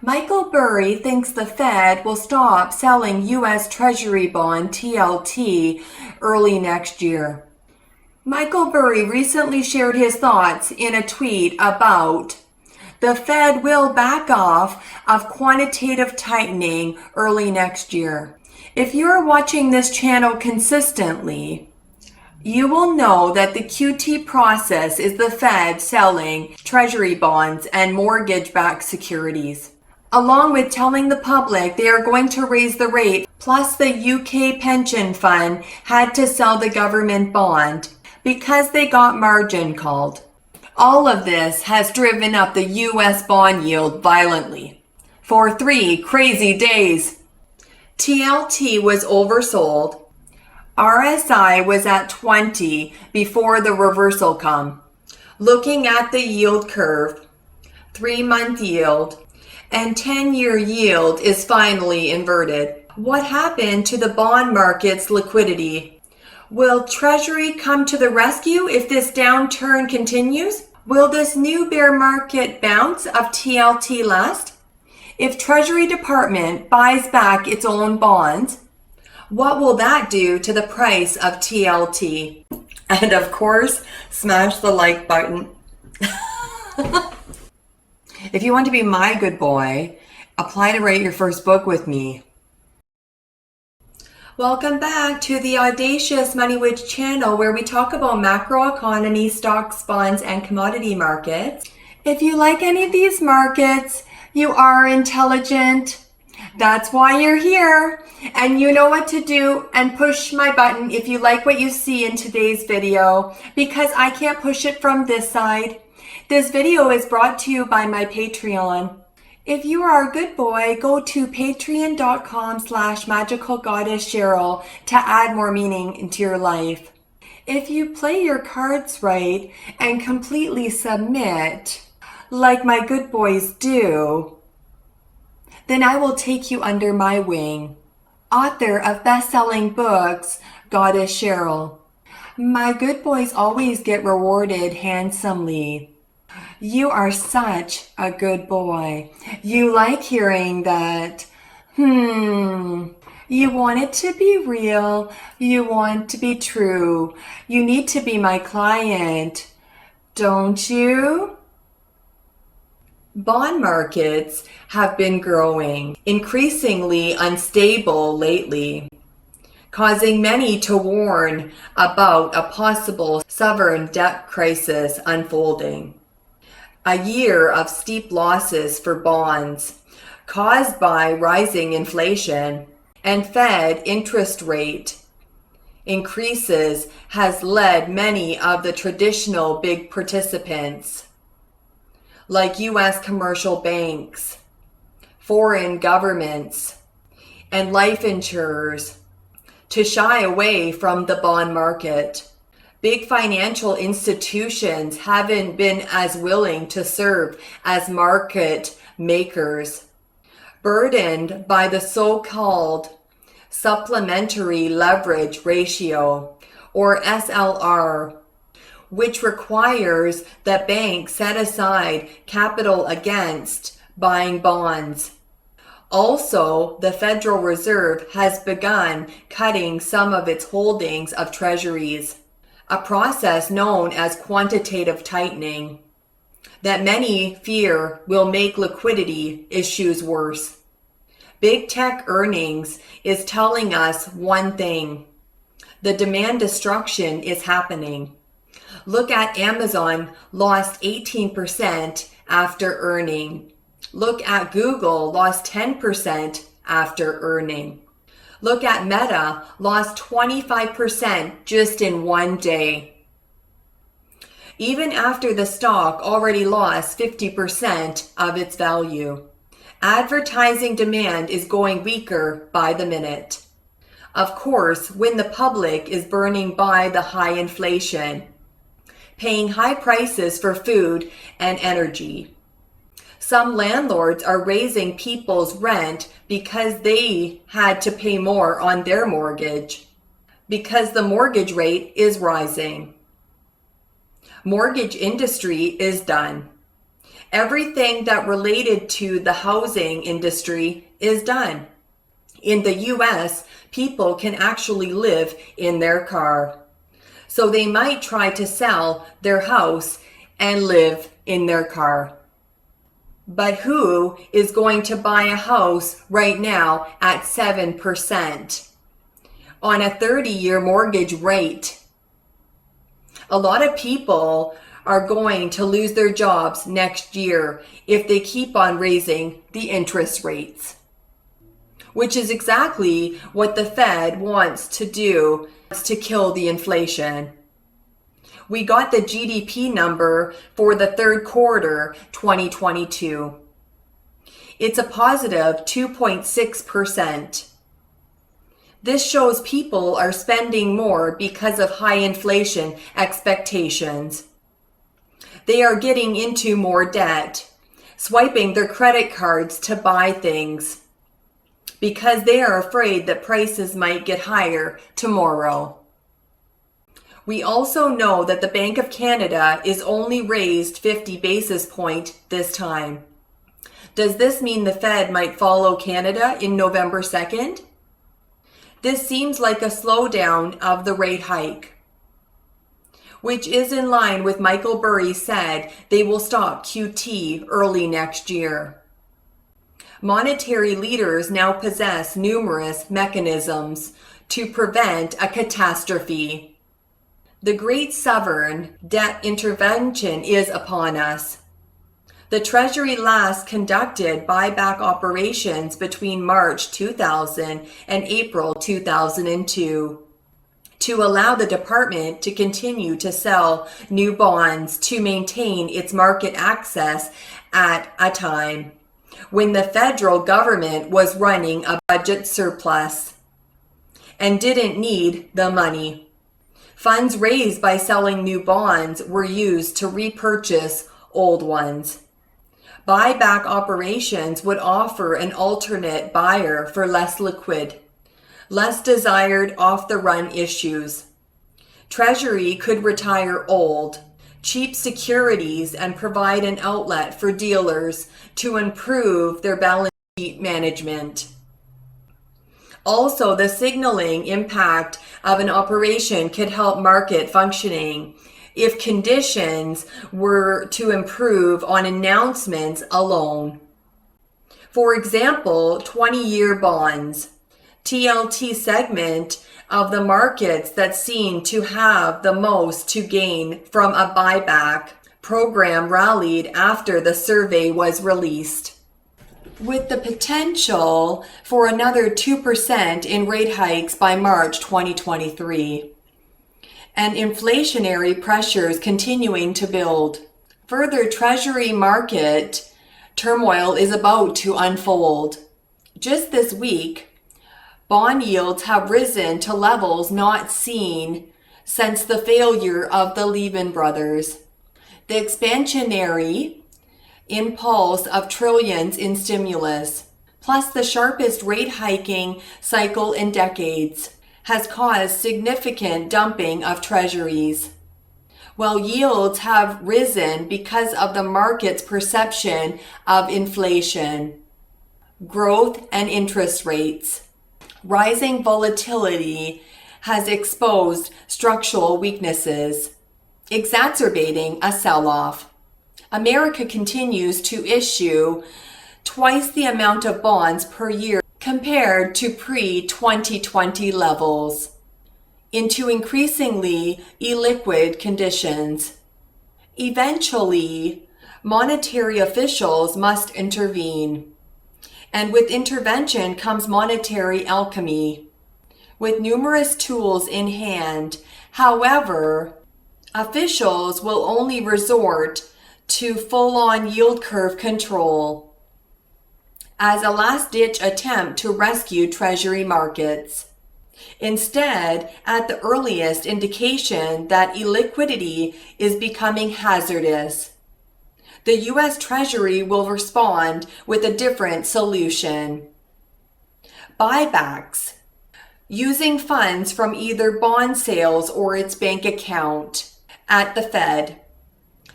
Michael Burry thinks the Fed will stop selling U.S. Treasury Bond TLT early next year. Michael Burry recently shared his thoughts in a tweet about the Fed will back off of quantitative tightening early next year. If you're watching this channel consistently, you will know that the QT process is the Fed selling Treasury bonds and mortgage-backed securities, along with telling the public they are going to raise the rate. Plus, the UK pension fund had to sell the government bond because they got margin called. All of this has driven up the US bond yield violently for 3 crazy days. TLT was oversold. RSI was at 20 before the reversal come. Looking at the yield curve, 3-month yield and 10-year yield is finally inverted. What happened to the bond market's liquidity? Will Treasury come to the rescue if this downturn continues? Will this new bear market bounce of TLT last? If Treasury Department buys back its own bonds, what will that do to the price of TLT? And of course, smash the like button. If you want to be my good boy, apply to write your first book with me. Welcome back to the Audacious Money Witch channel, where we talk about macroeconomy, stocks, bonds, and commodity markets. If you like any of these markets, you are intelligent. That's why you're here. And you know what to do, and push my button if you like what you see in today's video, because I can't push it from this side. This video is brought to you by my Patreon. If you are a good boy, go to patreon.com/magicalgoddesscheryl to add more meaning into your life. If you play your cards right and completely submit, like my good boys do, then I will take you under my wing. Author of best-selling books, Goddess Cheryl. My good boys always get rewarded handsomely. You are such a good boy. You like hearing that. You want it to be real. You want to be true. You need to be my client, don't you? Bond markets have been growing, increasingly unstable lately, causing many to warn about a possible sovereign debt crisis unfolding. A year of steep losses for bonds caused by rising inflation and Fed interest rate increases has led many of the traditional big participants, like U.S. commercial banks, foreign governments, and life insurers, to shy away from the bond market. Big financial institutions haven't been as willing to serve as market makers, burdened by the so-called supplementary leverage ratio, or SLR, which requires that banks set aside capital against buying bonds. Also, the Federal Reserve has begun cutting some of its holdings of treasuries, a process known as quantitative tightening that many fear will make liquidity issues worse. Big tech earnings is telling us one thing: the demand destruction is happening. Look at Amazon, lost 18% after earning. Look at Google, lost 10% after earning. Look at Meta, lost 25% just in one day. Even after the stock already lost 50% of its value. Advertising demand is going weaker by the minute. Of course, when the public is burning by the high inflation, paying high prices for food and energy. Some landlords are raising people's rent because they had to pay more on their mortgage, because the mortgage rate is rising. Mortgage industry is done. Everything that related to the housing industry is done. In the US, people can actually live in their car. So they might try to sell their house and live in their car. But who is going to buy a house right now at 7% on a 30-year mortgage rate? A lot of people are going to lose their jobs next year if they keep on raising the interest rates, which is exactly what the Fed wants to do to kill the inflation. We got the GDP number for the third quarter 2022. It's a positive 2.6%. This shows people are spending more because of high inflation expectations. They are getting into more debt, swiping their credit cards to buy things because they are afraid that prices might get higher tomorrow. We also know that the Bank of Canada is only raised 50 basis points this time. Does this mean the Fed might follow Canada in November 2nd? This seems like a slowdown of the rate hike, which is in line with Michael Burry said they will stop QT early next year. Monetary leaders now possess numerous mechanisms to prevent a catastrophe. The great sovereign debt intervention is upon us. The Treasury last conducted buyback operations between March 2000 and April 2002 to allow the department to continue to sell new bonds to maintain its market access at a time when the federal government was running a budget surplus and didn't need the money. Funds raised by selling new bonds were used to repurchase old ones. Buyback operations would offer an alternate buyer for less liquid, less desired off-the-run issues. Treasury could retire old, cheap securities and provide an outlet for dealers to improve their balance sheet management. Also, the signaling impact of an operation could help market functioning if conditions were to improve on announcements alone. For example, 20-year bonds, TLT segment of the markets that seem to have the most to gain from a buyback program rallied after the survey was released, with the potential for another 2% in rate hikes by March 2023, and inflationary pressures continuing to build. Further Treasury market turmoil is about to unfold. Just this week, bond yields have risen to levels not seen since the failure of the Lehman Brothers. The expansionary impulse of trillions in stimulus, plus the sharpest rate hiking cycle in decades, has caused significant dumping of treasuries. While yields have risen because of the market's perception of inflation, growth, and interest rates, rising volatility has exposed structural weaknesses, exacerbating a sell-off. America continues to issue twice the amount of bonds per year compared to pre-2020 levels into increasingly illiquid conditions. Eventually, monetary officials must intervene, and with intervention comes monetary alchemy. With numerous tools in hand, however, officials will only resort to full-on yield curve control as a last-ditch attempt to rescue Treasury markets. Instead, at the earliest indication that illiquidity is becoming hazardous, the U.S. Treasury will respond with a different solution. Buybacks, using funds from either bond sales or its bank account at the Fed.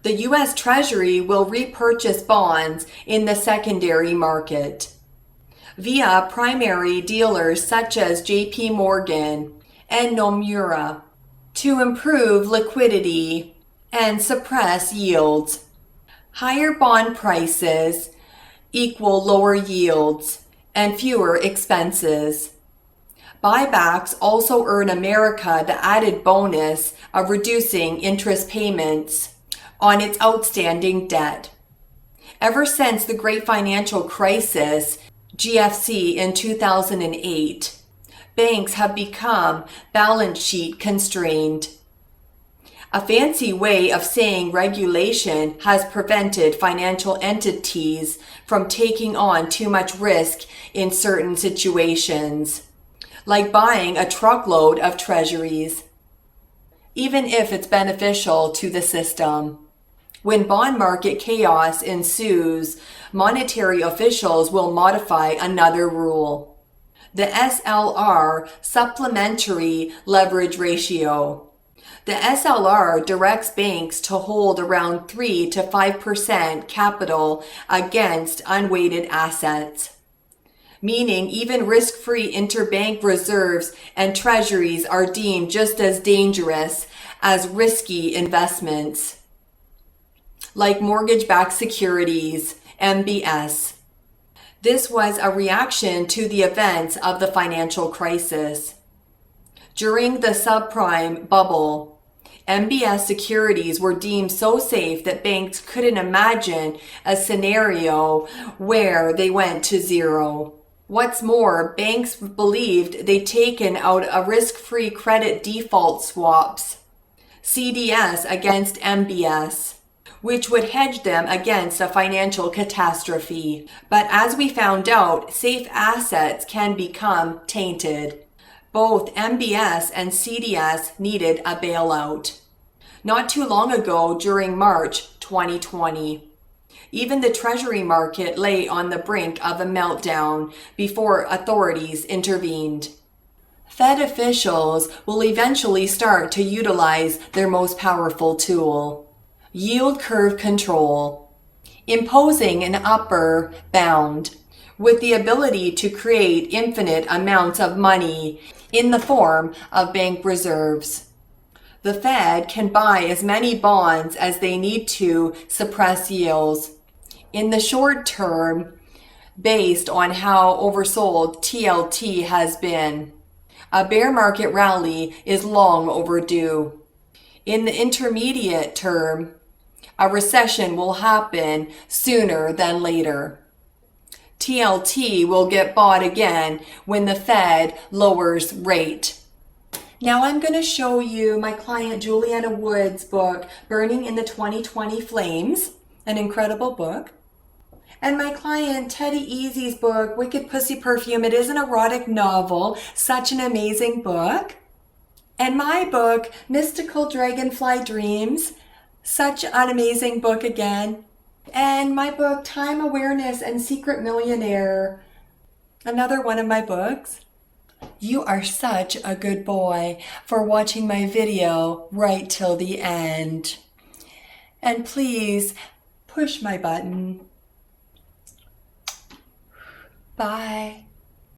The U.S. Treasury will repurchase bonds in the secondary market via primary dealers such as J.P. Morgan and Nomura to improve liquidity and suppress yields. Higher bond prices equal lower yields and fewer expenses. Buybacks also earn America the added bonus of reducing interest payments on its outstanding debt. Ever since the Great Financial Crisis, GFC in 2008, banks have become balance sheet constrained. A fancy way of saying regulation has prevented financial entities from taking on too much risk in certain situations, like buying a truckload of treasuries, even if it's beneficial to the system. When bond market chaos ensues, monetary officials will modify another rule, the SLR, supplementary leverage ratio. The SLR directs banks to hold around 3 to 5% capital against unweighted assets, meaning even risk-free interbank reserves and treasuries are deemed just as dangerous as risky investments, like mortgage-backed securities, MBS. This was a reaction to the events of the financial crisis. During the subprime bubble, MBS securities were deemed so safe that banks couldn't imagine a scenario where they went to zero. What's more, banks believed they'd taken out a risk-free credit default swaps, CDS, against MBS, which would hedge them against a financial catastrophe. But as we found out, safe assets can become tainted. Both MBS and CDS needed a bailout. Not too long ago, during March 2020, even the Treasury market lay on the brink of a meltdown before authorities intervened. Fed officials will eventually start to utilize their most powerful tool, yield curve control, imposing an upper bound with the ability to create infinite amounts of money in the form of bank reserves. The Fed can buy as many bonds as they need to suppress yields in the short term based on how oversold TLT has been. A bear market rally is long overdue. In the intermediate term, a recession will happen sooner than later. TLT will get bought again when the Fed lowers rate. Now I'm going to show you my client Juliana Wood's book, Burning in the 2020 Flames, an incredible book. And my client Teddy Eazzy's book, Wicked Pussy Perfume. It is an erotic novel, such an amazing book. And my book, Mystical Dragonfly Dreams, such an amazing book again. And my book, Time Awareness and Secret Millionaire, another one of my books. You are such a good boy for watching my video right till the end. And please push my button. Bye.